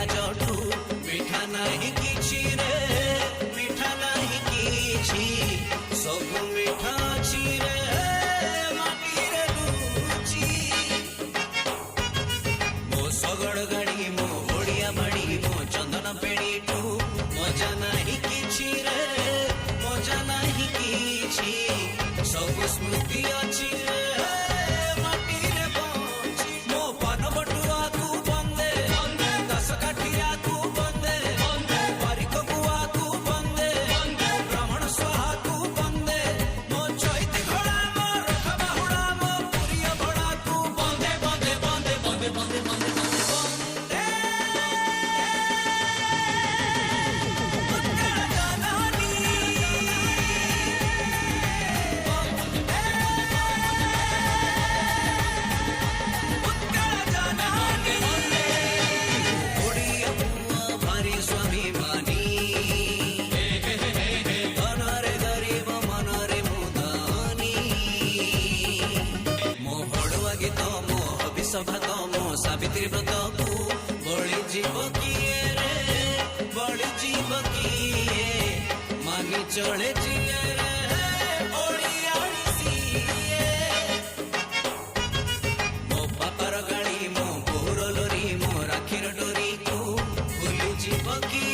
ପିଆଜଠୁ ମିଠା ନାହିଁ କିଛି ରେ, ମିଠା ନାହିଁ କିଛି, ସବୁ ମିଠା ଅଛି ରେ ମାଟିରେ ଲୁଚି। ମୋ ଶଗଡ଼ ଗାଡ଼ି ମୋ ଓଡ଼ିଆ ବାଡ଼ି ମୋ ଚନ୍ଦନ ପେଡ଼ିଠୁ ମଜା ନାହିଁ କିଛି ରେ, ମଜା ନାହିଁ କିଛି, ସବୁ ସ୍ମୃତି ଅଛି ରେ ମାଟିରେ ବଞ୍ଚି। ମୋ ପାନ ବଟୁଆକୁ ବନ୍ଦେ ଦାସ କାଠିଆକୁ ବନ୍ଦେ ବାରିକ ଗୁଆକୁ ବନ୍ଦେ ବ୍ରାହ୍ମଣ ସ୍ୱାହାକୁ ବନ୍ଦେ, ମୋ ଚୈତି ଘୋଡ଼ା ମୋ ରଥ ବାହୁଡ଼ା ମୋ ପୁରିୟ ଭଡ଼ାକୁ ବନ୍ଦେ ବନ୍ଦେ ବନ୍ଦେ ବନ୍ଦେ ବନ୍ଦେ ବନ୍ଦେ ବନ୍ଦେ ବନ୍ଦେ। ଓଡ଼ିଆ ପୁଅ ଭାରି ସ୍ୱାଭିମାନୀ, ଧନରେ ଗରିବ ମନରେ ମୁଦନୀ। ମୋ ହଡ଼ୁଆ ଗୀତ ମୋ ହବିଷ ଭାତ ମୋ ସାବିତ୍ରୀ ବ୍ରତକୁ ବଳିଯିବ କିଏ ରେ, ବଳିଯିବ କିଏ, ମାଗି ଚଳେ ଯିଏ ରେ ଓଡ଼ିଆଣୀ ସିଏ। ମୋ ବାପାର ଗାଳି ମୋ ବୋଉର ଲୋରି ମୋ ରାକ୍ଷୀର ଡୋରିକୁ ଭୁଲିଯିବ କିଏ